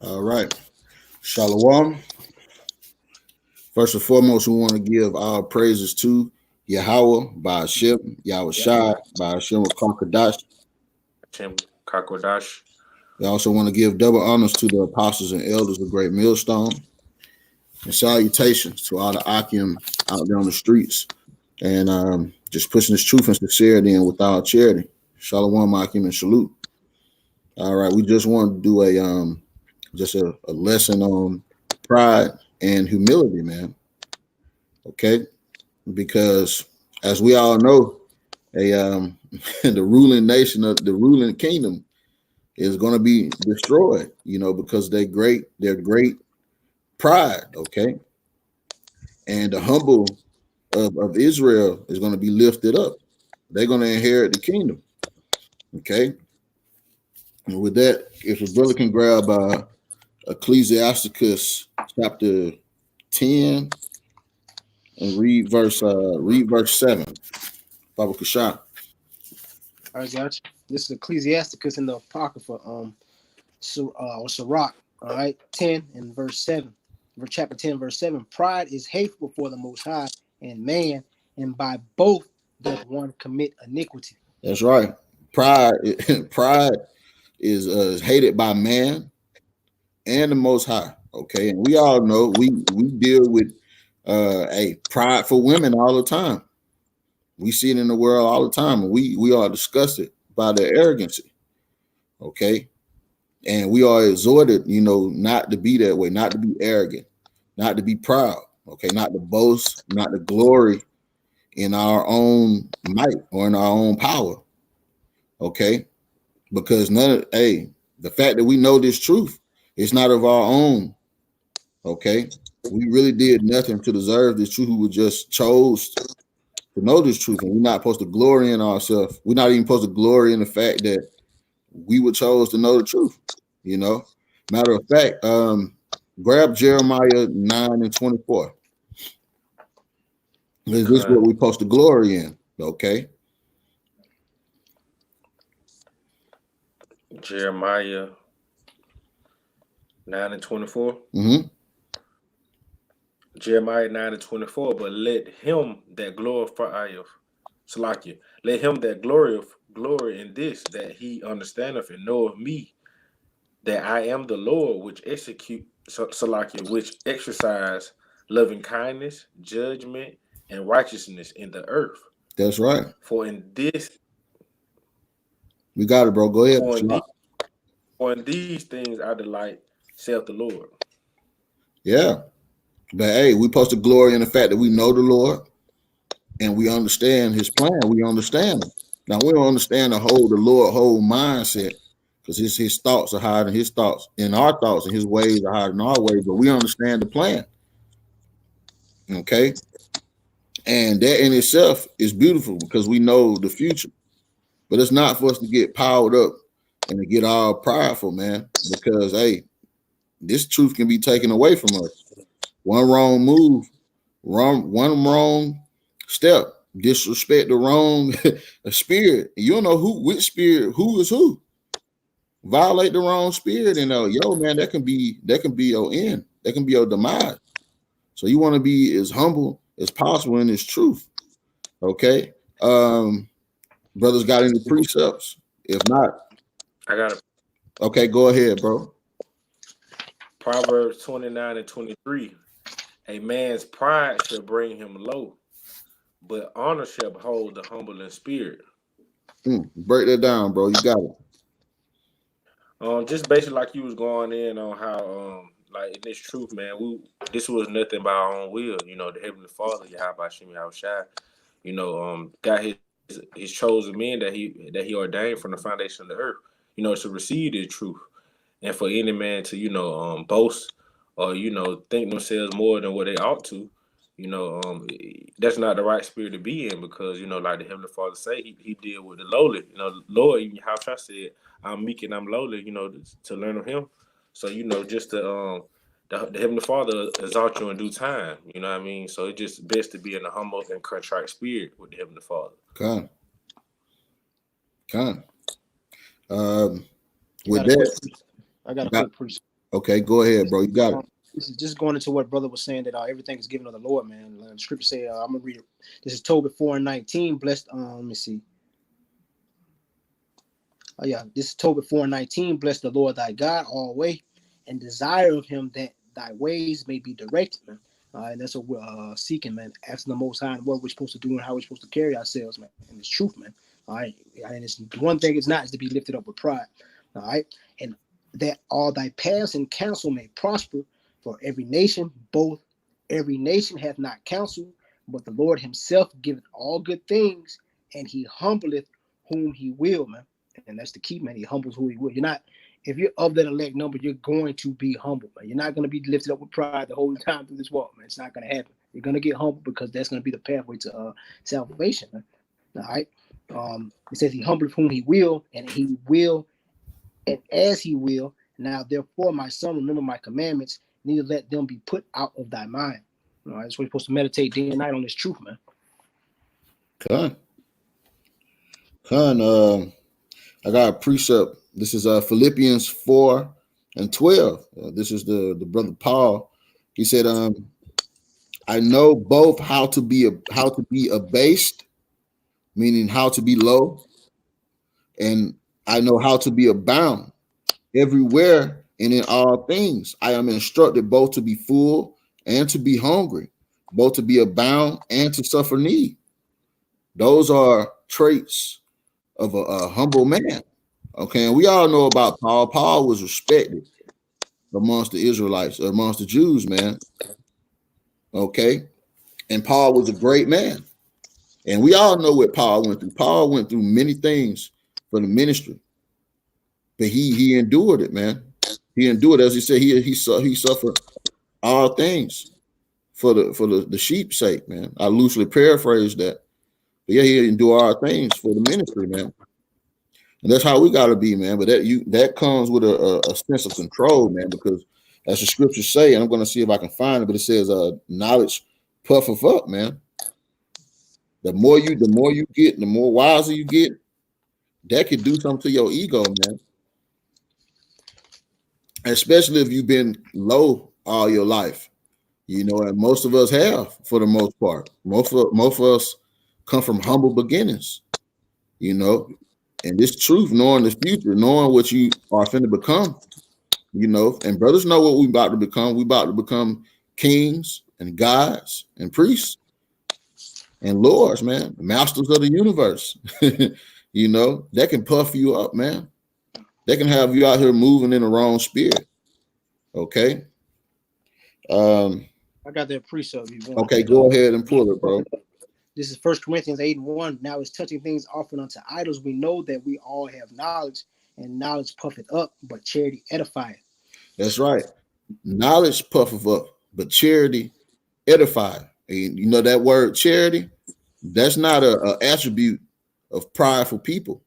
All right. Shalom. First and foremost, we want to give our praises to Yahawah by Sham, Yahawashi by Hashem Kakadash. Tim Kakodash. We also want to give double honors to the apostles and elders of Great Millstone, and salutations to all the Akim out there on the streets and just pushing this truth and sincerity in without charity. Shalom, Akim, and salute. All right, we just want to do a lesson on pride and humility, man. Okay, because as we all know, a the ruling nation of the ruling kingdom is going to be destroyed. Because their great pride. Okay, and the humble of Israel is going to be lifted up. They're going to inherit the kingdom. Okay, and with that, if a brother can grab Ecclesiasticus chapter 10 and read verse 7. Baba Kashan. All right, gotcha. This is Ecclesiasticus in the Apocrypha, or Sirach, all right, 10 and verse 7. Chapter 10, verse 7. Pride is hateful before the Most High and man, and by both doth one commit iniquity. That's right. Pride, pride is hated by man and the Most High. Okay, and we all know we deal with a prideful women all the time. We see it in the world all the time, and we are disgusted by their arrogancy. Okay, and we are exhorted, not to be that way, not to be arrogant, not to be proud. Okay, not to boast, not to glory in our own might or in our own power. Okay, because the fact that we know this truth, it's not of our own. Okay, we really did nothing to deserve this truth. We were just chose to know this truth, and we're not supposed to glory in ourselves. We're not even supposed to glory in the fact that we were chose to know the truth. Matter of fact, grab Jeremiah 9 and 24. Is this what we're supposed to glory in? Okay. Jeremiah 9 and 24. Mm-hmm. Jeremiah 9 and 24. But let him that glorifieth, Salakia, let him that glorieth glory in this, that he understandeth and knoweth me, that I am the Lord, which execute, Salakia, which exercise loving kindness, judgment, and righteousness in the earth. That's right. For in this, we got it, bro. Go ahead. For in these things I delight, saith the Lord. Yeah. But hey, we're supposed to glory in the fact that we know the Lord and we understand his plan. We understand him. Now, we don't understand the Lord whole mindset, because his thoughts are higher than his thoughts, and our thoughts and his ways are higher than our ways, but we understand the plan. Okay? And that in itself is beautiful because we know the future. But it's not for us to get powered up and to get all prideful, man, because, hey, this truth can be taken away from us. One wrong move, one wrong step, disrespect the wrong spirit. You don't know which spirit, who is who. Violate the wrong spirit, and man, that can be your end. That can be your demise. So you want to be as humble as possible in this truth. Okay. Brothers got any precepts? If not, I got it. Okay, go ahead, bro. Proverbs 29 and 23. A man's pride shall bring him low, but honor shall hold the humble in spirit. Break that down, bro. You got it. Just basically like you was going in on how like in this truth, man, this was nothing by our own will. The Heavenly Father, Yahawashi, got his chosen men that he ordained from the foundation of the earth, to receive the truth. And for any man to, boast or, think themselves more than what they ought to, that's not the right spirit to be in, because, like the Heavenly Father say, he deal with the lowly. Lord, even how I said, I'm meek and I'm lowly, to learn of him. So, just the Heavenly Father exalt you in due time. You know what I mean? So it's just best to be in a humble and contrite spirit with the Heavenly Father. Con. With that, I got a quick precept. Okay, go ahead, bro. You got it. This is just going into what brother was saying that everything is given of the Lord, man. The scripture say, I'm gonna read it. This is Tobit 4:19. Blessed. Let me see. Oh yeah, this is Tobit 4:19. Bless the Lord thy God always, and desire of him that thy ways may be directed, man. And that's what we're seeking, man. Asking the Most High and what we're supposed to do and how we're supposed to carry ourselves, man. And it's truth, man. All right, and it's one thing it's not is to be lifted up with pride. All right, and that all thy paths and counsel may prosper. For every nation hath not counsel, but the Lord himself giveth all good things, and he humbleth whom he will, man. And that's the key, man. He humbles who he will. You're not, if you're of that elect number, you're going to be humble, man. You're not going to be lifted up with pride the whole time through this walk, man. It's not going to happen. You're going to get humble because that's going to be the pathway to salvation, man. All right. It says he humbleth whom he will, and he will, and as he will. Now, therefore, my son, remember my commandments, neither let them be put out of thy mind. All right. That's what you're supposed to meditate day and night on this truth, man. I got a precept. This is Philippians 4:12. This is the brother Paul. He said, I know both how to be abased, meaning how to be low, and I know how to be abound. Everywhere and in all things, I am instructed both to be full and to be hungry, both to be abound and to suffer need. Those are traits of a humble man. Okay, and we all know about Paul. Paul was respected amongst the Israelites, amongst the Jews, man. Okay, and Paul was a great man. And we all know what Paul went through. Paul went through many things for the ministry, but he endured it, man. He endured, as he said, he suffered all things for the sheep's sake, man. I loosely paraphrase that. But yeah, he endured all things for the ministry, man. And that's how we got to be, man. But that comes with a sense of control, man, because as the scriptures say, and I'm going to see if I can find it, but it says knowledge puffeth up, man. The more you get, the more wiser you get, that could do something to your ego, man. Especially if you've been low all your life, you know, and most of us have for the most part. Most of us come from humble beginnings, you know, and this truth, knowing the future, knowing what you are finna become, you know, and brothers know what we about to become. We about to become kings and gods and priests and lords, man, masters of the universe. You know, that can puff you up, man. They can have you out here moving in the wrong spirit. Okay. I got that precept. Okay, go ahead and pull it, bro. This is 1 Corinthians 8:1. Now, as touching things offered unto idols, we know that we all have knowledge, and knowledge puffeth up, but charity edifieth. That's right. Knowledge puffeth up, but charity edifieth. And you know that word charity, that's not a attribute of prideful people.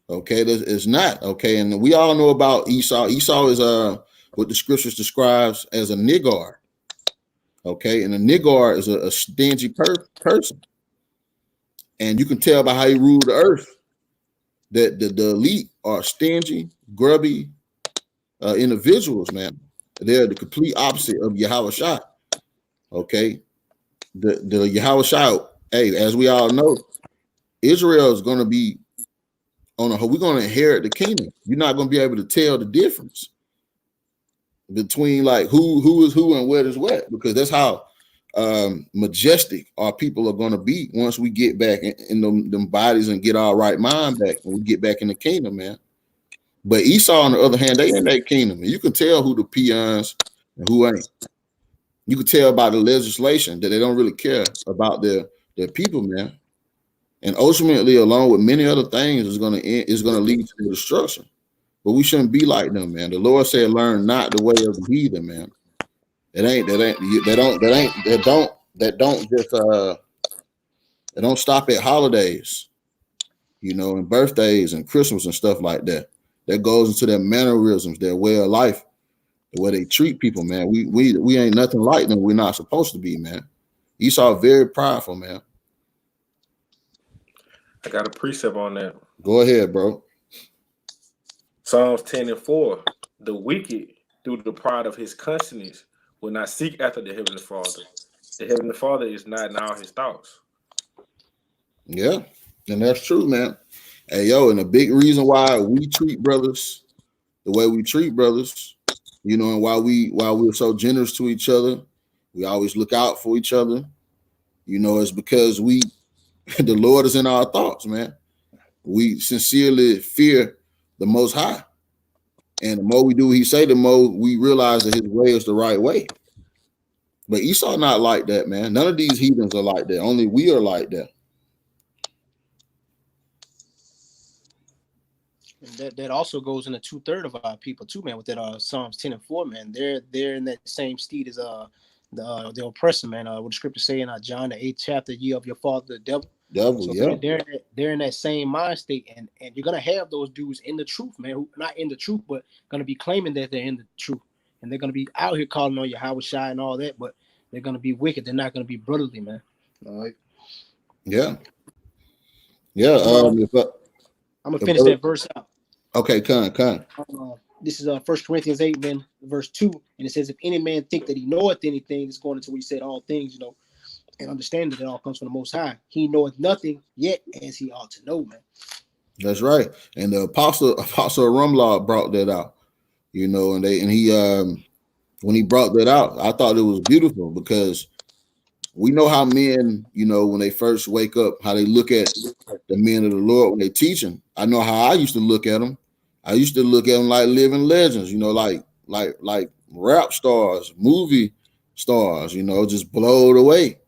Okay, it's not. Okay, and we all know about Esau. Esau is what the scriptures describes as a niggard. Okay, and a niggard is a stingy person. And you can tell by how he ruled the earth that the elite are stingy, grubby individuals, man. They're the complete opposite of Yahawashi. Okay. The Yahawashi, hey, as we all know, Israel is going to be we're going to inherit the kingdom. You're not going to be able to tell the difference between like who is who and what is what, because that's how majestic our people are going to be once we get back in them bodies and get our right mind back when we get back in the kingdom, man. But Esau, on the other hand, they in that kingdom, and you can tell who the peons and who ain't. You can tell by the legislation that they don't really care about their people, man. And ultimately, along with many other things, is going to lead to their destruction. But we shouldn't be like them, man. The Lord said, "Learn not the way of the heathen, man." They don't stop at holidays, you know, and birthdays and Christmas and stuff like that. That goes into their mannerisms, their way of life, the way they treat people, man. We ain't nothing like them. We're not supposed to be, man. Esau very prideful, man. I got a precept on that. Go ahead, bro. Psalms 10:4. The wicked through the pride of his conscience, will not seek after the Heavenly Father. The Heavenly Father is not in all his thoughts. Yeah, and that's true, man. Hey, yo, and a big reason why we treat brothers the way we treat brothers, and why we're so generous to each other, we always look out for each other, it's because the Lord is in our thoughts, man. We sincerely fear the Most High. And the more we do what he say, the more we realize that his way is the right way. But Esau not like that, man. None of these heathens are like that. Only we are like that. And that also goes into 2/3 of our people too, man. With that Psalms 10 and 4, man. They're in that same steed as the oppressor, man. What the scripture say in John the 8th chapter, ye of your father the devil. Devil, So yeah. they're in that same mind state, and you're gonna have those dudes in the truth, man, who not in the truth, but gonna be claiming that they're in the truth, and they're gonna be out here calling on Yahawashi and all that, but they're gonna be wicked. They're not gonna be brotherly, man. All right. Yeah. Yeah. I'm gonna finish that verse out. Okay, come. This is 1 Corinthians 8, man, verse 2, and it says, if any man think that he knoweth anything, it's going into what he said, all things, and understand that it all comes from the Most High. He knoweth nothing yet as he ought to know, man. That's right. And the apostle Rumlaw brought that out, and he when he brought that out, I thought it was beautiful because we know how men, when they first wake up, how they look at the men of the Lord when they teaching. I know how I used to look at them. I used to look at them like living legends, like rap stars, movie stars, just blown away,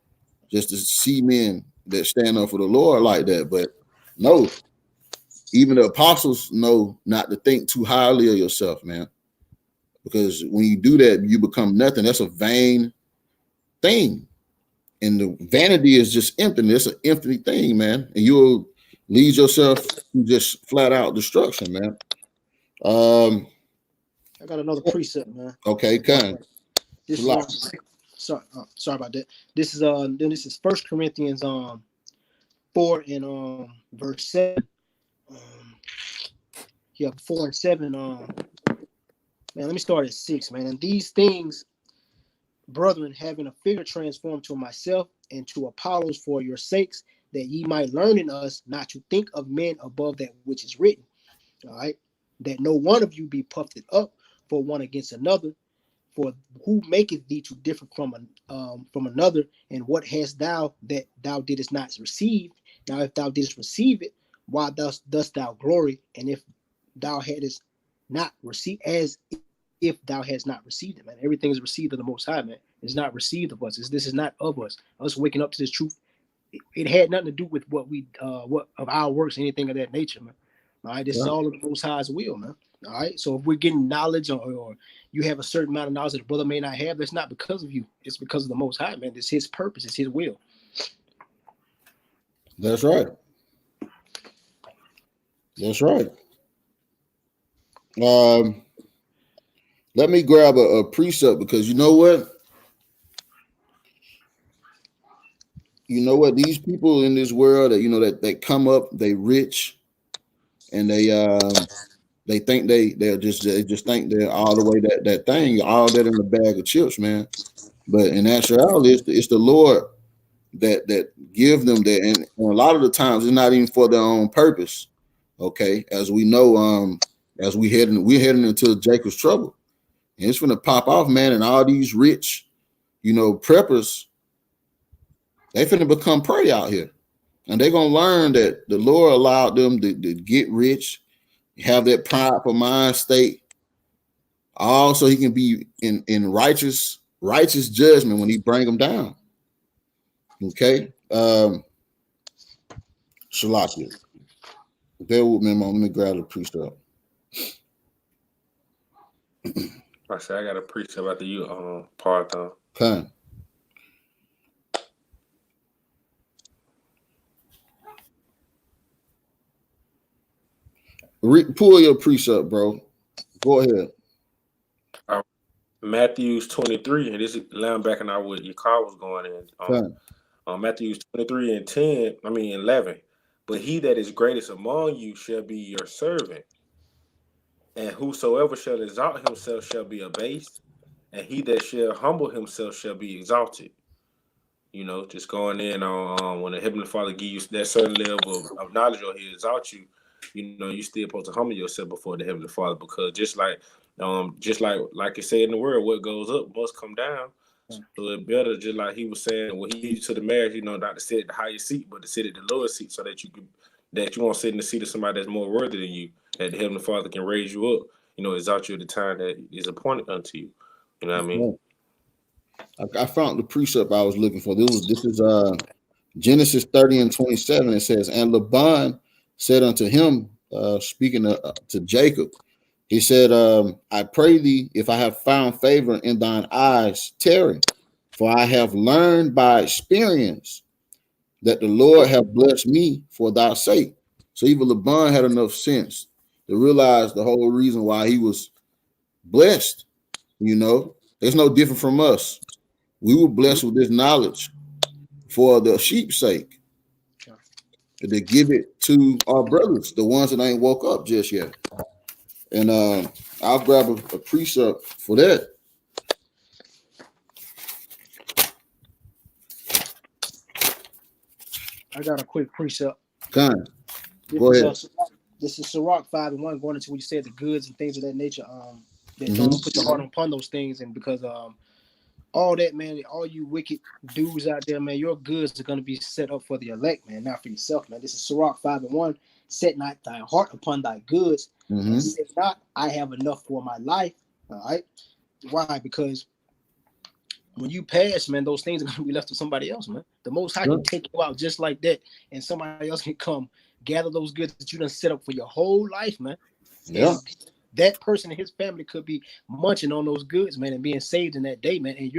just to see men that stand up for the Lord like that. But no, even the apostles know not to think too highly of yourself, man, because when you do that, you become nothing. That's a vain thing. And the vanity is just empty. It's an empty thing, man. And you'll lead yourself to just flat out destruction, man. I got another precept, man. Okay, kind. This is sorry about that. This is 1 Corinthians 4 and verse 7. Yeah, 4 and 7. Man, let me start at 6, man. And these things, brethren, having a figure transformed to myself and to Apollos for your sakes, that ye might learn in us not to think of men above that which is written. All right, that no one of you be puffed up for one against another. For who maketh thee to differ from another? And what hast thou that thou didst not receive? Now, if thou didst receive it, why dost thou glory? And if thou hadst not received, as if thou hast not received it, man. Everything is received of the Most High, man. It's not received of us. This is not of us. Us waking up to this truth. It had nothing to do with what of our works, anything of that nature, man. All right, this is all of the Most High's will, man. All right, so if we're getting knowledge or you have a certain amount of knowledge that the brother may not have, that's not because of you. It's because of the Most High, man. It's his purpose. It's his will. That's right. That's right. Let me grab a precept because you know what? These people in this world that that come up, they rich, and they think they just think they're all the way that thing, all that in a bag of chips, man. But in actuality, it's the Lord that give them that, and a lot of the times it's not even for their own purpose. Okay, as we know, as we're heading into Jacob's trouble, and it's gonna pop off, man. And all these rich, preppers, they finna become prey out here, and they're gonna learn that the Lord allowed them to get rich, have that prideful mind state, all so he can be in righteous judgment when he bring them down. Okay, Shalakia. Bear with me, Mom. Let me grab the priest up. I said I got a precept after you, Parthon. Okay. Pull your precept, bro. Go ahead. Matthews 23, and this is linebacker out what your car was going in. Matthews 23 and 11. But he that is greatest among you shall be your servant. And whosoever shall exalt himself shall be abased, and he that shall humble himself shall be exalted. You know, just going in on when the Heavenly Father give you that certain level of knowledge or He exalts you, you know, you still supposed to humble yourself before the Heavenly Father, because just like it said in the word, what goes up must come down. So it better, just like He was saying, when He leads you to the marriage, you know, not to sit at the highest seat, but to sit at the lowest seat, so that you won't sit in the seat of somebody that's more worthy than you, that the Heavenly Father can raise you up, you know, exalt you at the time that is appointed unto you. You know what I mean? I found the precept I was looking for. This is Genesis 30 and 27. It says, and Laban said unto him, speaking to Jacob, he said, I pray thee, if I have found favor in thine eyes, tarry, for I have learned by experience that the Lord have blessed me for thy sake. So even Laban had enough sense to realize the whole reason why he was blessed. You know, it's no different from us. We were blessed with this knowledge for the sheep's sake, to give it to our brothers, the ones that ain't woke up just yet. And I'll grab a precept for that. I got a quick precept. Kind. Go ahead. This is Sirach 5:1, going into what you said, the goods and things of that nature. That don't put your heart upon those things, and because all that, man, all you wicked dudes out there, man, your goods are gonna be set up for the elect, man, not for yourself, man. This is Sirach 5:1. Set not thy heart upon thy goods, and say not, I have enough for my life. All right. Why? Because when you pass, man, those things are gonna be left to somebody else, man. The Most High can take you out just like that, and somebody else can come gather those goods that you done set up for your whole life, man. Yeah. And that person and his family could be munching on those goods, man, and being saved in that day, man. And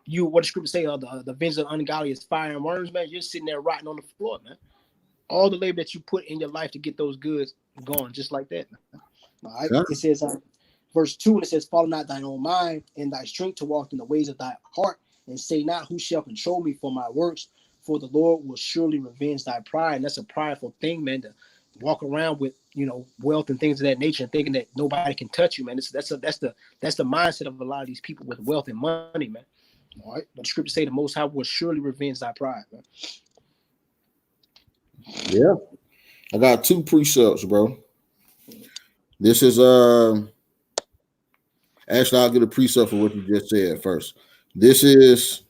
you what the scripture say, the vengeance of ungodly is fire and worms, man. You're sitting there rotting on the floor, man. All the labor that you put in your life to get those goods gone, just like that, man. All right. Yeah. It says, verse 2, and it says, follow not thine own mind and thy strength to walk in the ways of thy heart, and say not, who shall control me for my works? For the Lord will surely revenge thy pride. And that's a prideful thing, man, to walk around with, you know, wealth and things of that nature and thinking that nobody can touch you, man. That's the mindset of a lot of these people with wealth and money, man. All right. But the scripture say the Most High will surely revenge thy pride, man. Yeah. I got two precepts, bro. This is actually, I'll get a precept for what you just said first. This is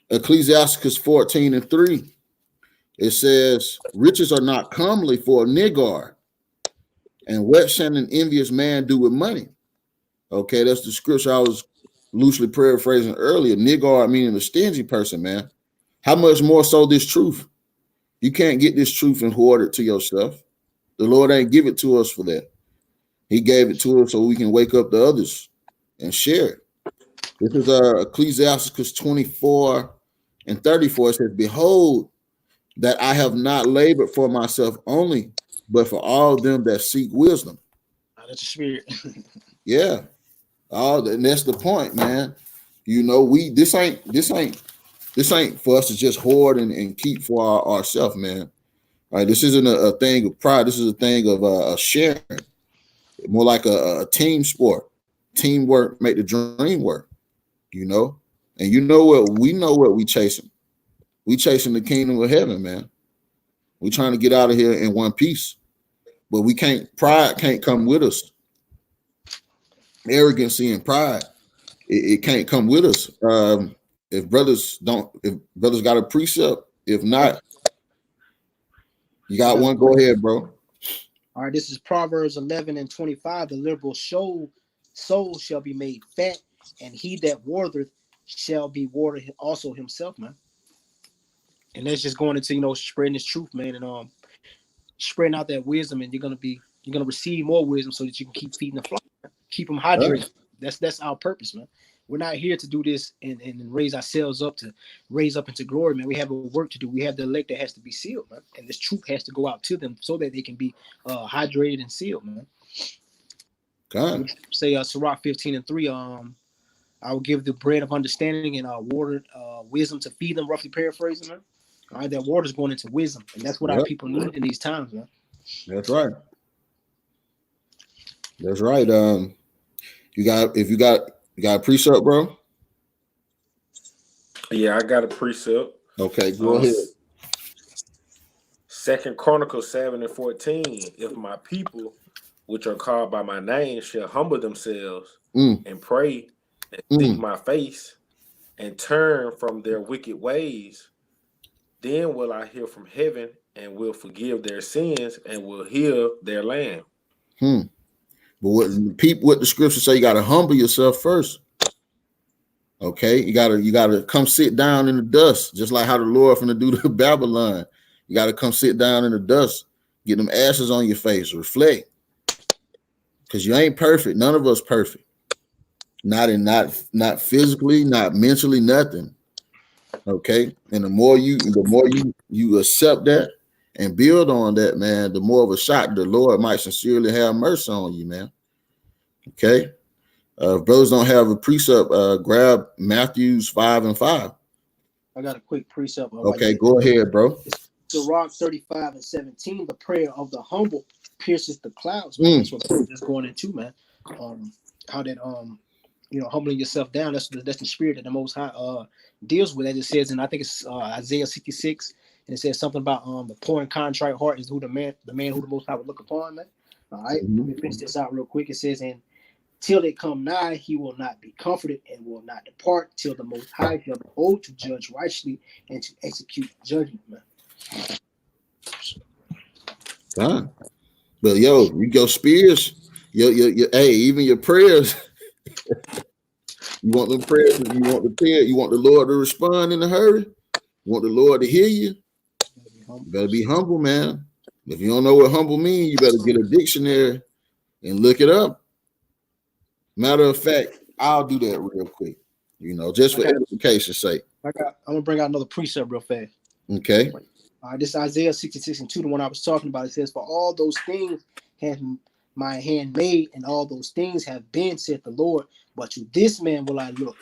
Ecclesiasticus 14 and 3. It says, riches are not comely for a niggard, and what shall an envious man do with money? Okay, that's the scripture I was loosely paraphrasing earlier. Niggard meaning a stingy person, man. How much more so this truth? You can't get this truth and hoard it to yourself. The Lord ain't give it to us for that. He gave it to us so we can wake up the others and share it. This is Ecclesiasticus 24 and 34. It says, behold, that I have not labored for myself only, but for all them that seek wisdom. That's the spirit. Yeah. And that's the point, man. You know, this ain't for us to just hoard and keep for ourselves, man. All right, this isn't a thing of pride. This is a thing of sharing. More like a team sport. Teamwork make the dream work. You know, and you know what? We know what we chasing. We chasing the kingdom of heaven, man. We trying to get out of here in one piece, but we can't. Pride can't come with us. Arrogancy and pride, it can't come with us. If brothers got a precept, if not, you got one. Go ahead, bro. All right, this is Proverbs 11 and 25. The liberal soul shall be made fat, and he that watereth shall be watered also himself, man. And that's just going into, you know, spreading this truth, man, and spreading out that wisdom, and you're gonna receive more wisdom so that you can keep feeding the flock, keep them hydrated. Right. That's our purpose, man. We're not here to do this and raise ourselves up to raise up into glory, man. We have a work to do. We have the elect that has to be sealed, man. And this truth has to go out to them so that they can be hydrated and sealed, man. God. Say Sirach 15 and 3, I will give the bread of understanding and water wisdom to feed them, roughly paraphrasing, man. All right, that water is going into wisdom, and that's what our people need in these times, man. That's right. That's right. You got a precept, bro. Yeah, I got a precept. Okay, go Uh, ahead. Second Chronicles 7:14. If my people, which are called by my name, shall humble themselves Mm, and pray and seek mm, my face and turn from their wicked ways, then will I hear from heaven and will forgive their sins and will heal their land. hmm. But what the scriptures say, you got to humble yourself first. Okay, you gotta come sit down in the dust, just like how the Lord finna do to Babylon. You gotta come sit down in the dust, get them ashes on your face, reflect, because you ain't perfect. None of us perfect. Not physically, not mentally, nothing. Okay, and the more you accept that and build on that, man, the more of a shot the Lord might sincerely have mercy on you, man. Okay, if brothers don't have a precept, grab Matthews 5:5. I got a quick precept while you Okay, get that. go ahead, bro. It's Sirach 35:17. The prayer of the humble pierces the clouds, man. Mm, That's what we're just going into, man. How that humbling yourself down. That's the spirit that the Most High deals with, as it says, and I think it's Isaiah 66, and it says something about the poor and contrite heart is who the man who the Most High would look upon, man. All right, let me finish this out real quick. It says, and till it come nigh, he will not be comforted and will not depart till the Most High shall behold to judge righteously and to execute judgment, man. fine. But yo, you go spears, hey, even your prayers, you want them prayers, you want the Lord to respond in a hurry, you want the Lord to hear you, you better be humble, man. If you don't know what humble means, you better get a dictionary and look it up. Matter of fact, I'll do that real quick, just I for got, edification's sake. I'm gonna bring out another precept real fast. Okay. This is Isaiah 66:2, the one I was talking about. It says, for all those things have my hand made, and all those things have been, said the Lord. But to this man will I look,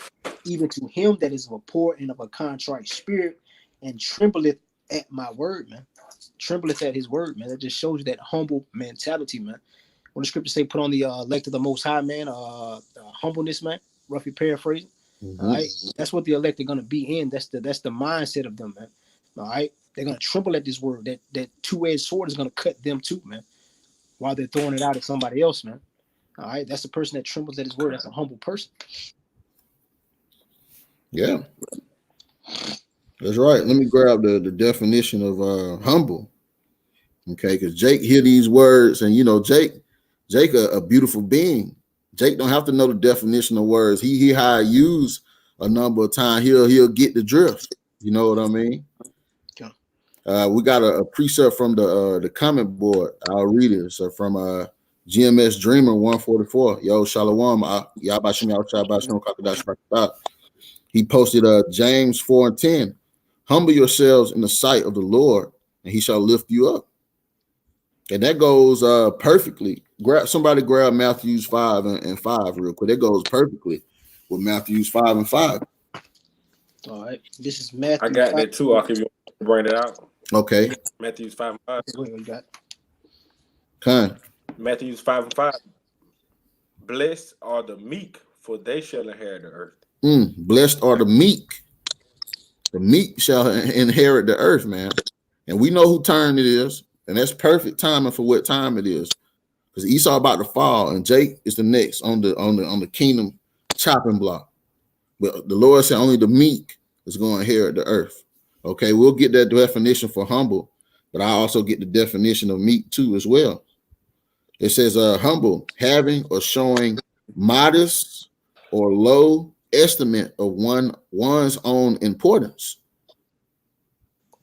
even to him that is of a poor and of a contrite spirit, and trembleth at my word, man. Trembleth at his word, man. That just shows you that humble mentality, man. When the scriptures say, put on the elect of the Most High, man, humbleness, man, roughly paraphrasing. All Mm-hmm. right, that's what the elect are gonna be in. That's the mindset of them, man. All right, they're gonna tremble at this word. That two-edged sword is gonna cut them too, man. While they're throwing it out at somebody else, man. All right, that's the person that trembles at his word. That's a humble person. Yeah, that's right. Let me grab the definition of humble. Okay, because Jake hear these words, and Jake a beautiful being. Jake don't have to know the definition of words. He hear how I use a number of times. He'll get the drift. You know what I mean? Okay. We got a precept from the comment board. I'll read it. So from GMS Dreamer 144. Yo, Shalom. He posted James 4:10. Humble yourselves in the sight of the Lord, and he shall lift you up. And that goes perfectly. Grab Matthews 5:5 real quick. That goes perfectly with Matthews 5:5. All right. This is I Matthew got 5. that too. I'll give you bring it out. Okay. Matthew's 5:5. What you got? Kind. Matthew's 5:5. Blessed are the meek, for they shall inherit the earth. Blessed are the meek. The meek shall inherit the earth, man. And we know who turn it is, and that's perfect timing for what time it is. Because Esau about to fall, and Jake is the next on the kingdom chopping block. But the Lord said only the meek is going to inherit the earth. Okay, we'll get that definition for humble, but I also get the definition of meek too as well. It says humble, having or showing modest or low estimate of one's own importance.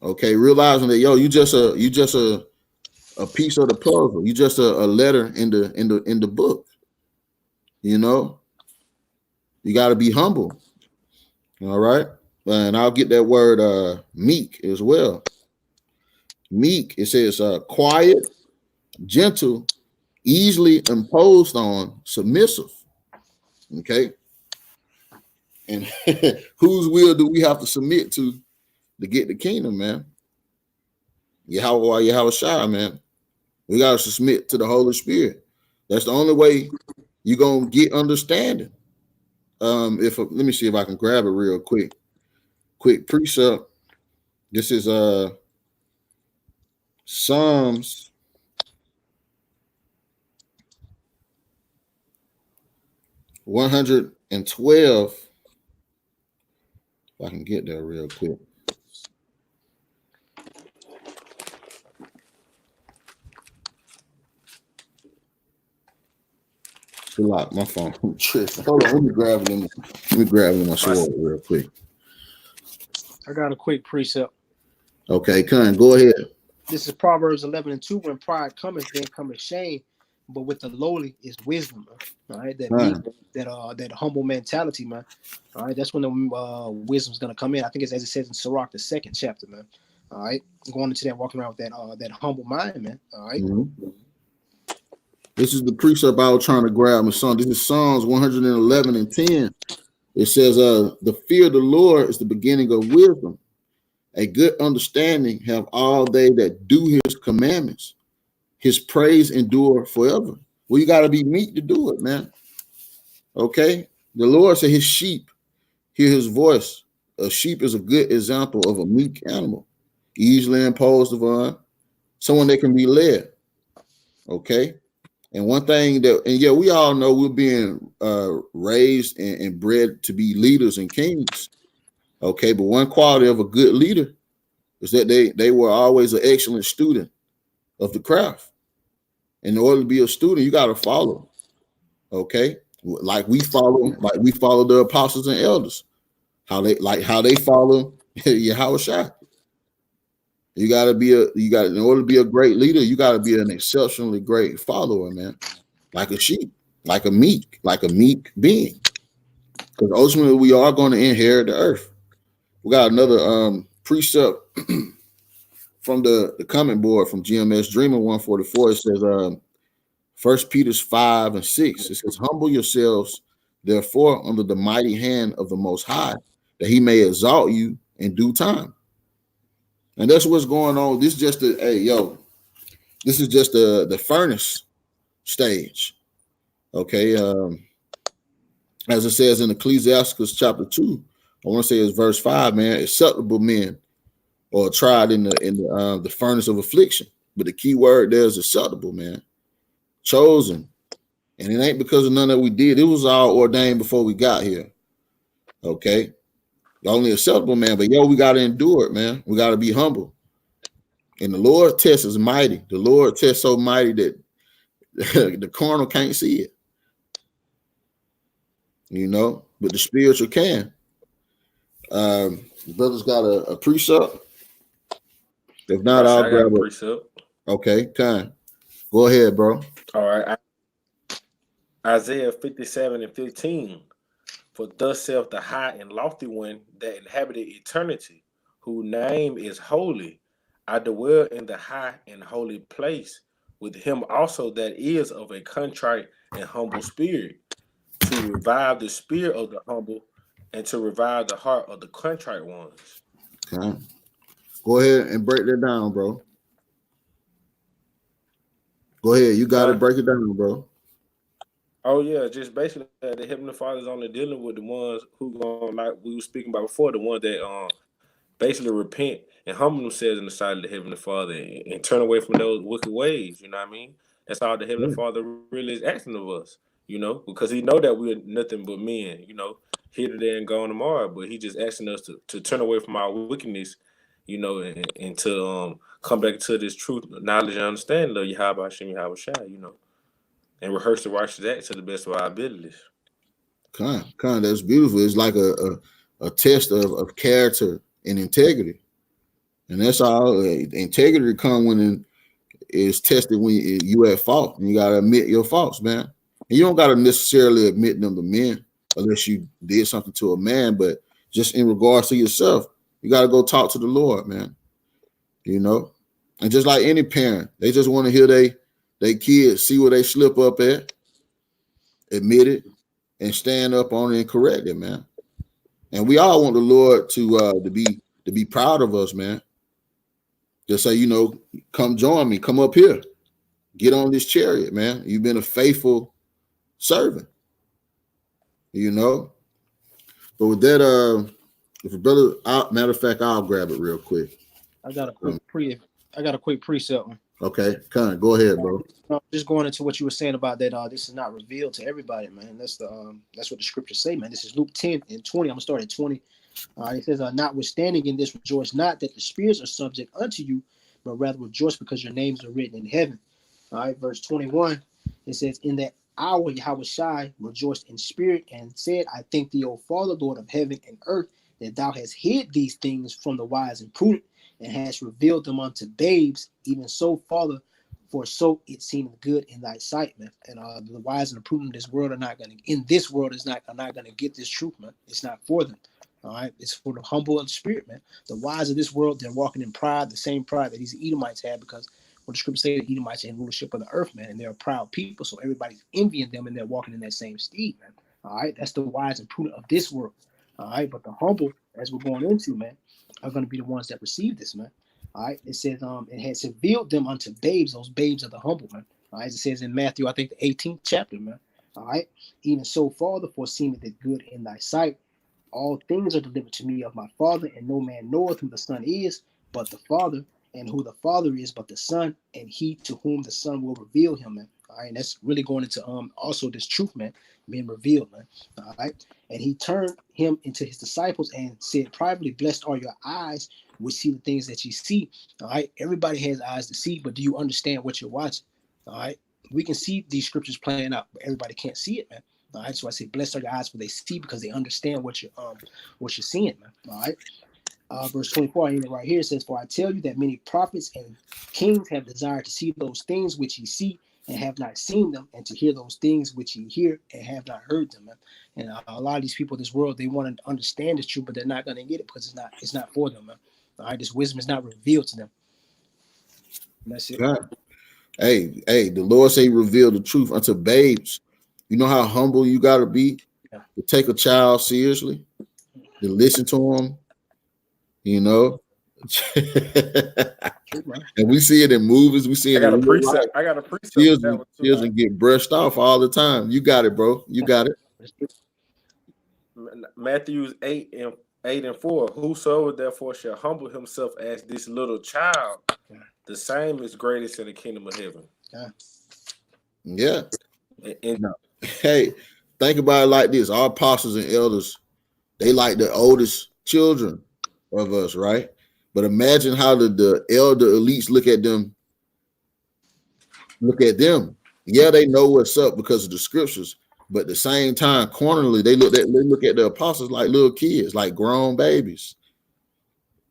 Okay, realizing that you just a piece of the puzzle. You just a letter in the book. You know, you got to be humble. All right, and I'll get that word meek as well. Meek, it says quiet, gentle, easily imposed on, submissive. Okay, and whose will do we have to submit to get the kingdom, man? Yahawashi, man. We got to submit to the Holy Spirit. That's the only way you're gonna get understanding. If let me see if I can grab it real quick. Quick precept. This is Psalms 112. If I can get there real quick. Lock my phone. Hold on, let me grab it in my sword real quick. I got a quick precept. Okay, Con, go ahead. This is Proverbs 11:2. When pride cometh, then cometh shame, but with the lowly is wisdom. Man. All right, that meek, that humble mentality, man. All right, that's when the wisdom's gonna come in. I think it's as it says in Sirach, the 2nd chapter, man. All right, going into that, walking around with that humble mind, man. All right. Mm-hmm. This is the precept I was trying to grab, my son. This is Psalms 111:10. It says, the fear of the Lord is the beginning of wisdom. A good understanding have all they that do his commandments. His praise endure forever. Well, you got to be meek to do it, man. Okay? The Lord said his sheep hear his voice. A sheep is a good example of a meek animal, easily imposed upon, someone that can be led. Okay? And one thing that, and yeah, we all know we're being raised and bred to be leaders and kings. Okay, but one quality of a good leader is that they were always an excellent student of the craft. In order to be a student, you got to follow. Okay, like we follow the apostles and elders. How they follow Yahawashi. You got in order to be a great leader, you got to be an exceptionally great follower, man. Like a sheep, like a meek being. Because ultimately we are going to inherit the earth. We got another precept from the comment board from GMS Dreamer 144. It says 1 Peter 5:6. It says, humble yourselves, therefore, under the mighty hand of the Most High, that he may exalt you in due time. And that's what's going on. This is just this is just the furnace stage. Okay. As it says in Ecclesiastes chapter 2, I want to say it's verse 5, man. Acceptable men are tried in the furnace of affliction. But the key word there is acceptable, man. Chosen. And it ain't because of none that we did. It was all ordained before we got here. Okay. Only acceptable, man. But we got to endure it, man. We got to be humble. And the Lord test is mighty. The Lord tests so mighty that the carnal can't see it. But the spiritual can. Brother's got a precept. If not, I'll grab a precept. Okay, time. Go ahead, bro. All right. Isaiah 57:15. For thus saith the high and lofty one that inhabited eternity, whose name is holy. I dwell in the high and holy place, with him also that is of a contrite and humble spirit, to revive the spirit of the humble and to revive the heart of the contrite ones. Okay. Go ahead and break that down, bro. Go ahead. You got to break it down, bro. Oh yeah, just basically the Heavenly Father is only dealing with the ones who going, like we were speaking about before, the ones that basically repent and humble themselves in the sight of the Heavenly Father and turn away from those wicked ways. You know what I mean? That's all the Heavenly Father really is asking of us. Because he know that we're nothing but men. Here today and gone tomorrow, but he just asking us to turn away from our wickedness. And to come back to this truth, knowledge, and understanding of Yahawashi, and rehearse the righteous acts to the best of our abilities. That's beautiful. It's like a test of character and integrity, and that's all. Integrity come when it's tested when you at fault, and you gotta admit your faults, man. And you don't gotta necessarily admit them to men unless you did something to a man, but just in regards to yourself, you gotta go talk to the Lord, man. And just like any parent, they just want to hear they kids see where they slip up at, admit it, and stand up on it and correct it, man. And we all want the Lord to be proud of us, man. Just say, come join me, come up here, get on this chariot, man. You've been a faithful servant, you know. But with that, if a brother, matter of fact, I'll grab it real quick. I got a quick precept. Okay, Con, go ahead, bro. Just going into what you were saying about that, this is not revealed to everybody, man. That's what the scriptures say, man. This is Luke 10 and 20. I'm gonna start at 20. It says, notwithstanding in this, rejoice not that the spirits are subject unto you, but rather rejoice because your names are written in heaven. All right, verse 21. It says, in that hour Yahawashi rejoiced in spirit and said, I thank thee, O Father, Lord of heaven and earth, that thou hast hid these things from the wise and prudent, and hast revealed them unto babes, even so, Father, for so it seemed good in thy sight, man. And the wise and the prudent in this world are not going to, are not going to get this truth, man. It's not for them. All right, it's for the humble of spirit, man. The wise of this world, they're walking in pride, the same pride that these Edomites had, because what the scripture say, the Edomites had rulership of the earth, man, and they're a proud people, so everybody's envying them, and they're walking in that same steed, man. All right, that's the wise and prudent of this world. All right, but the humble, as we're going into, man, are going to be the ones that receive this, man. All right, it says, it has revealed them unto babes, those babes of the humble, man. All right, it says in Matthew, I think the 18th chapter, man. All right, even so, Father, foreseemeth it good in thy sight. All things are delivered to me of my Father, and no man knoweth who the Son is, but the Father, and who the Father is, but the Son, and he to whom the Son will reveal him, man. All right, and that's really going into also this truth, man, being revealed, man. All right, and he turned him into his disciples and said privately, blessed are your eyes which see the things that you see. All right, everybody has eyes to see, but do you understand what you're watching? All right, we can see these scriptures playing out, but everybody can't see it, man. All right, so I say, blessed are your eyes for they see, because they understand what you're seeing, man. All right. Verse 24, right here, it says, for I tell you that many prophets and kings have desired to see those things which ye see and have not seen them, and to hear those things which ye hear and have not heard them, man. And a lot of these people in this world, they want to understand the truth, but they're not going to get it because it's not for them, man. All right, this wisdom is not revealed to them. And that's it. God. Hey, the Lord say reveal the truth unto babes. You know how humble you got to be to take a child seriously, to listen to him, you know. And we see it in movies. We see it in real life. I got a precept. Children get brushed off all the time. You got it, bro. You got it. Matthew 8 and 4. Whosoever therefore shall humble himself as this little child, the same is greatest in the kingdom of heaven. Yeah. Hey, think about it like this. Our apostles and elders, they like the oldest children of us, right? But imagine how the elder elites look at them. Yeah, they know what's up because of the scriptures, but at the same time, cornerly, they look at the apostles like little kids, like grown babies.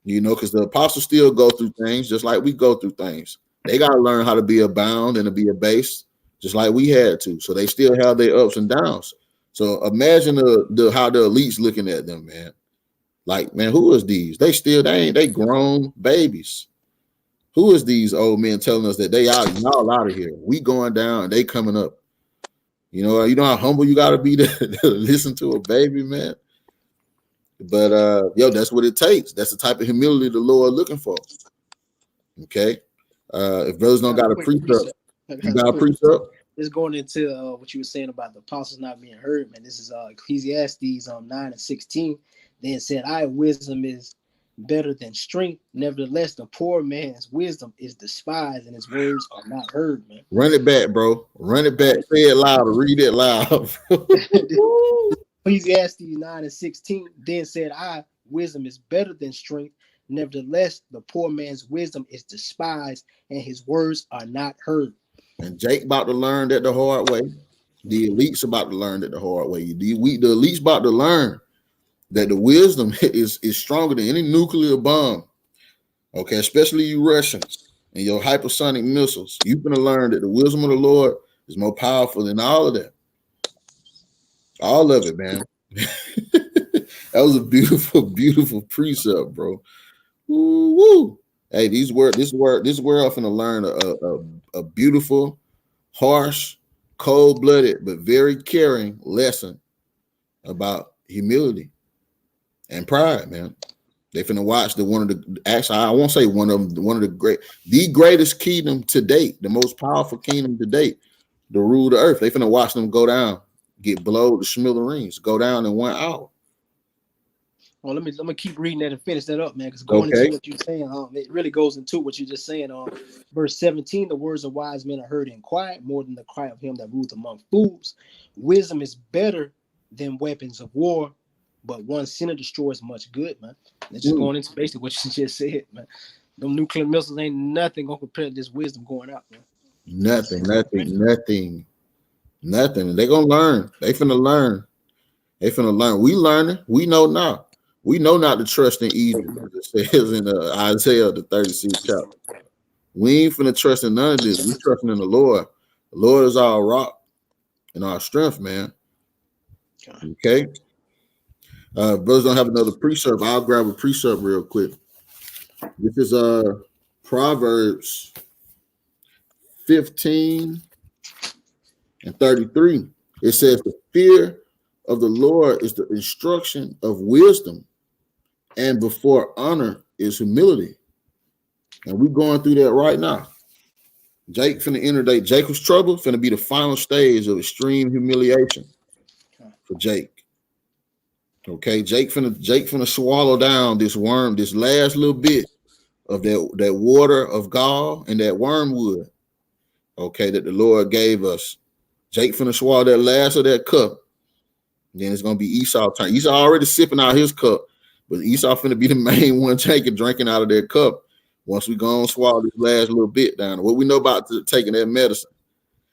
You know, because the apostles still go through things just like we go through things. They got to learn how to be abound and to be abased, just like we had to. So they still have their ups and downs. So imagine how the elites looking at them, man. Like, man, who is these? They grown babies. Who is these old men telling us that y'all out of here? We going down and they coming up. You know how humble you got to be to listen to a baby, man. But that's what it takes. That's the type of humility the Lord looking for. Okay. If brothers don't got a precept, you got a precept. This going into what you were saying about the apostles not being heard, man. This is Ecclesiastes 9 and 16. Then said, wisdom is better than strength. Nevertheless, the poor man's wisdom is despised, and his words are not heard, man. Run it back, bro. Run it back. Say it loud. Read it loud. Ecclesiastes 9 and 16. Then said, wisdom is better than strength. Nevertheless, the poor man's wisdom is despised, and his words are not heard. And Jake about to learn that the hard way. The elites about to learn that the hard way. The elites about to learn that the wisdom is stronger than any nuclear bomb. Okay, especially you Russians and your hypersonic missiles. You're going to learn that the wisdom of the Lord is more powerful than all of that. All of it, man. That was a beautiful, beautiful precept, bro. Woo, woo. Hey, this world finna learn a beautiful, harsh, cold-blooded, but very caring lesson about humility and pride, man. They finna watch I won't say one of them, the greatest kingdom to date, the most powerful kingdom to date, to rule the earth. They finna watch them go down, get blowed to smithereens, go down in 1 hour. Well, let me keep reading that and finish that up, man. Because going Okay. into what you're saying, it really goes into what you're just saying. Verse 17: the words of wise men are heard in quiet, more than the cry of him that ruleth among fools. Wisdom is better than weapons of war, but one sinner destroys much good, man. It's just going into basically what you just said, man. Them nuclear missiles ain't nothing gonna compare to this wisdom going out, man. Nothing. They gonna learn. They finna learn. We learning. We know now. We know not to trust in Egypt, as it says in Isaiah the 36th chapter. We ain't finna trust in none of this. We trusting in the Lord. The Lord is our rock and our strength, man. Okay. Brothers don't have another precept. I'll grab a precept real quick. This is Proverbs 15 and 33. It says, the fear of the Lord is the instruction of wisdom, and before honor is humility. And we're going through that right now. Jake finna inundate Jacob's trouble, finna be the final stage of extreme humiliation for Jake. Okay, Jake finna swallow down this worm, this last little bit of that water of gall and that wormwood, okay, that the Lord gave us. Jake finna swallow that last of that cup. Then it's gonna be Esau's turn. Esau already sipping out his cup, but Esau finna be the main one drinking out of their cup. Once we go and swallow this last little bit down. What we know about taking that medicine,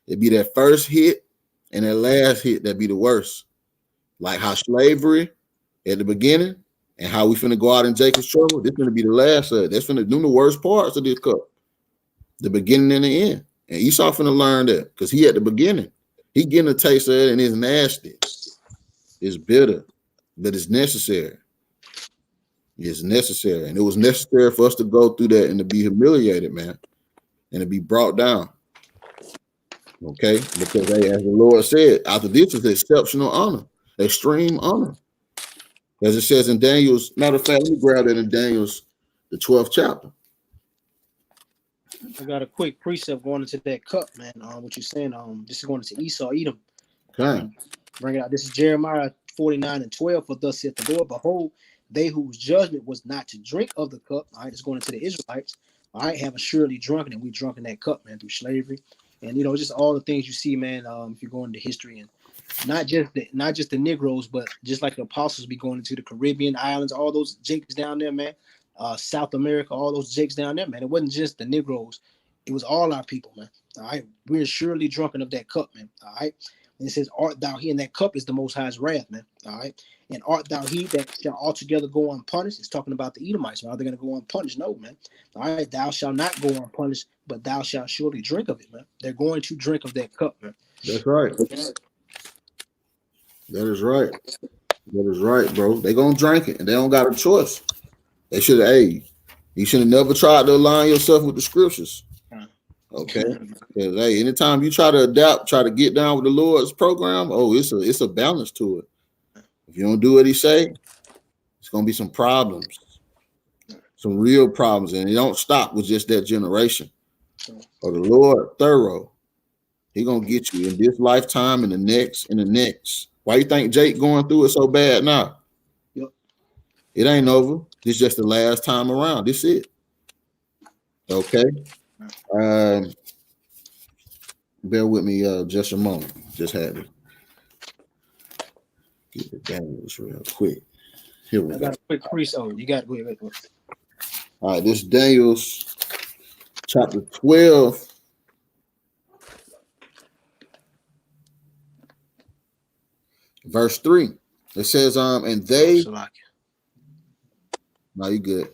it'd be that first hit and that last hit that be the worst. Like how slavery at the beginning and how we finna go out in Jacob's trouble, this finna be the last of it. That's finna do the worst parts of this cup. The beginning and the end. And Esau finna learn that because he at the beginning. He getting a taste of it and it's nasty. It's bitter, but it's necessary. It's necessary. And it was necessary for us to go through that and to be humiliated, man, and to be brought down. Okay? Because as the Lord said, after this is exceptional honor, extreme honor. As it says in Daniel's, matter of fact, let me grab that in Daniel's, the 12th chapter. I got a quick precept going into that cup, man. What you're saying, this is going into Esau, Edom. Okay. Bring it out. This is Jeremiah 49 and 12. For thus saith the Lord, behold, they whose judgment was not to drink of the cup, all right, it's going into the Israelites, all right, have assuredly drunken, and we drunk in that cup, man, through slavery. And, just all the things you see, man, if you go into history, and not just the Negroes, but just like the apostles be going into the Caribbean islands, all those Jakes down there, man, South America, all those Jakes down there, man. It wasn't just the Negroes. It was all our people, man. All right. We're surely drunken of that cup, man. All right. And it says, art thou he? And that cup is the Most High's wrath, man. All right. And art thou he that shall altogether go unpunished? It's talking about the Edomites. Are they going to go unpunished? No, man. All right. Thou shalt not go unpunished, but thou shalt surely drink of it, man. They're going to drink of that cup, man. That's right. That is right. That is right, bro. They gonna drink it, and they don't got a choice. They should have. Hey, you should have never tried to align yourself with the scriptures. Okay. Because hey, anytime you try to adapt, try to get down with the Lord's program, it's a balance to it. If you don't do what He say, it's gonna be some problems, some real problems, and it don't stop with just that generation. Or the Lord thorough, He gonna get you in this lifetime and the next and the next. Why you think Jake going through it so bad now? Yep. It ain't over. This just the last time around. This it. Okay. Bear with me just a moment. Just had to get the Daniels real quick. Here we go. I got a quick pre-so. You got wait. All right, this is Daniel's chapter 12. Verse 3. It says, and they. No, you good.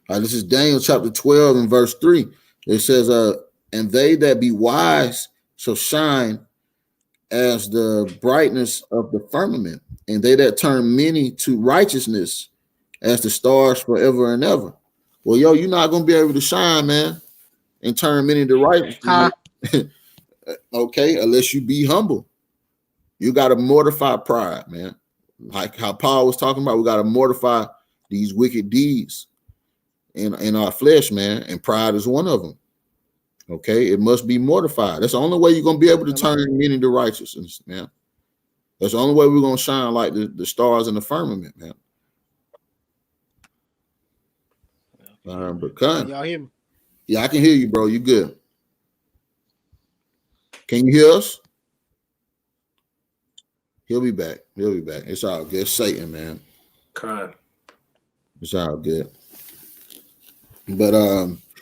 All right, this is Daniel chapter 12 and verse 3. It says, and they that be wise shall shine as the brightness of the firmament, and they that turn many to righteousness as the stars forever and ever. Well, you're not going to be able to shine, man, and turn many to righteousness. Okay, unless you be humble. You got to mortify pride, man. Like how Paul was talking about, we got to mortify these wicked deeds in our flesh, man, and pride is one of them. Okay, it must be mortified. That's the only way you're gonna be able to turn many to righteousness, man. That's the only way we're gonna shine like the stars in the firmament, man. But Can y'all hear me? Yeah, I can hear you, bro. You good? Can you hear us? He'll be back. He'll be back. It's all good. It's Satan, man. It's all good. But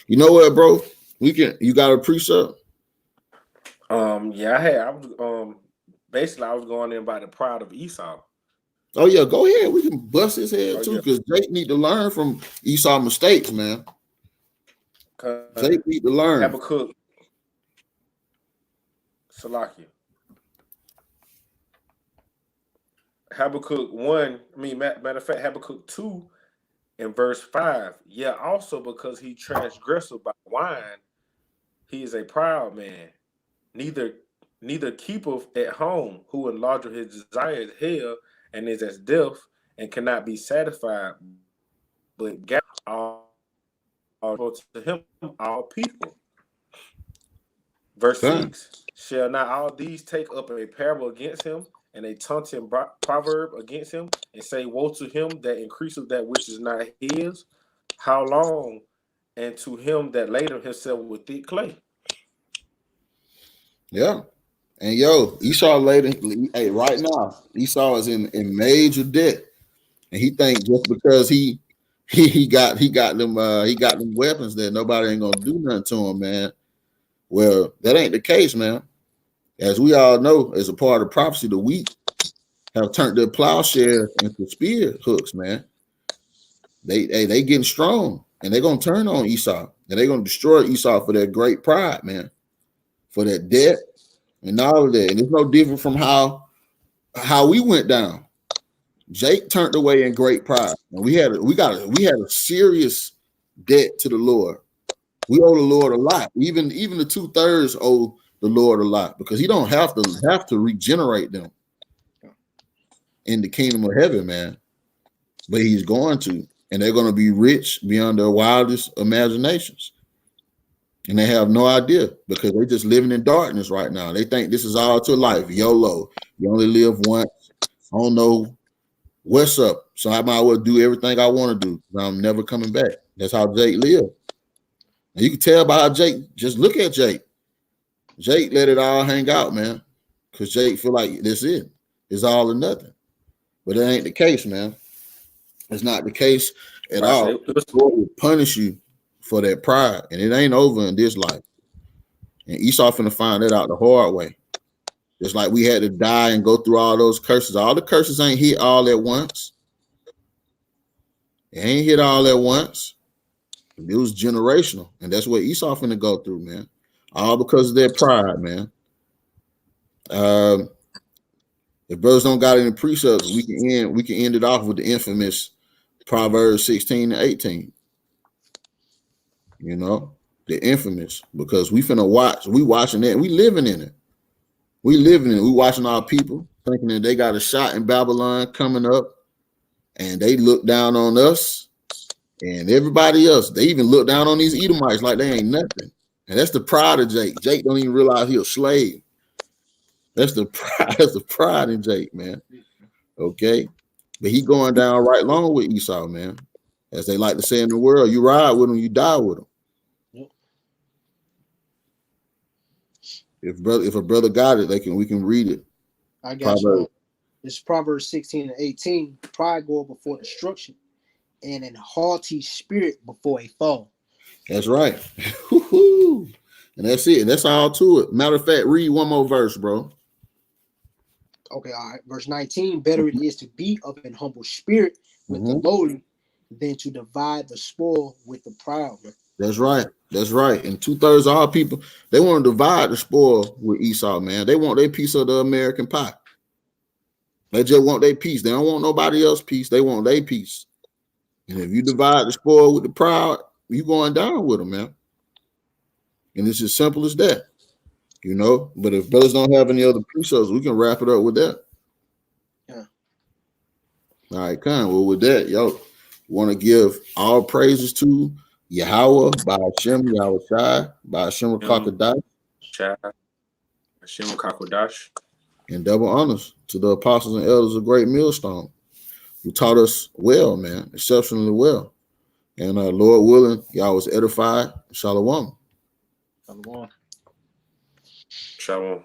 you know what, bro? You got a precept? Yeah, I was basically I was going in by the pride of Esau. Oh yeah, go ahead. We can bust his head too, because Jake need to learn from Esau's mistakes, man. Jake need to learn. Habakkuk, Salakia. Habakkuk 1, matter of fact, Habakkuk 2 in verse 5. Yeah, also because he transgressed by wine, he is a proud man. Neither keepeth at home, who enlargeth his desires hell, and is as deaf, and cannot be satisfied, but gather all to him all people. Verse 6. Shall not all these take up a parable against him, and a taunting proverb against him, and say, woe to him that increaseth that which is not his? How long? And to him that ladeth himself with thick clay. Yeah. And Esau right now, Esau is in major debt. And he think just because he got them weapons that nobody ain't gonna do nothing to him, man. Well, that ain't the case, man. As we all know, as a part of prophecy, the weak have turned their plowshare into spear hooks, man. They getting strong, and they're gonna turn on Esau, and they're gonna destroy Esau for their great pride, man, for that debt and all of that. And it's no different from how we went down. Jake turned away in great pride, and we had a serious debt to the Lord. We owe the Lord a lot. Even the 2/3 owe the Lord a lot, because he don't have to regenerate them in the kingdom of heaven, man. But he's going to, and they're going to be rich beyond their wildest imaginations. And they have no idea, because they're just living in darkness right now. They think this is all to life. YOLO. You only live once. I don't know what's up, so I might as well do everything I want to do. I'm never coming back. That's how Jake lived. And you can tell by how Jake, just look at Jake. Jake let it all hang out, man, because Jake feel like this is it. It's all or nothing. But it ain't the case, man. It's not the case at all. The Lord will punish you for that pride, and it ain't over in this life. And Esau finna find that out the hard way. Just like we had to die and go through all those curses. All the curses ain't hit all at once. It ain't hit all at once. It was generational, and that's what Esau finna go through, man. All because of their pride, man. If brothers don't got any precepts, we can end it off with the infamous Proverbs 16-18. You know, the infamous, because we finna watch. We watching it. We living in it. We living in it. We watching our people thinking that they got a shot in Babylon coming up, and they look down on us and everybody else. They even look down on these Edomites like they ain't nothing. And that's the pride of Jake. Jake don't even realize he a slave. That's the pride. That's the pride in Jake, man. Okay, but he going down right along with Esau, man. As they like to say in the world, you ride with him, you die with him. Yep. If a brother got it, we can read it. I got you. It's Proverbs 16-18. Pride goeth before destruction, and an haughty spirit before a fall. That's right. And that's it. That's all to it. Matter of fact, read one more verse, bro. Okay, all right. Verse 19. Better it is to be of an humble spirit with the lowly than to divide the spoil with the proud. That's right. That's right. And 2/3 of our people, they want to divide the spoil with Esau, man. They want their piece of the American pie. They just want their piece. They don't want nobody else's piece. They want their piece. And if you divide the spoil with the proud, you going down with them, man. And it's as simple as that, you know. But if brothers don't have any other precepts, we can wrap it up with that. Yeah. All right, come. Well, with that, want to give all praises to Yahawah by Hashem Yahawashi by Hashem Kakadash, Shah, Hashem Kakodash. and double honors to the apostles and elders of Great Millstone who taught us well, man, exceptionally well. And Lord willing, y'all was edified. Shalom. Shalom. Shalom.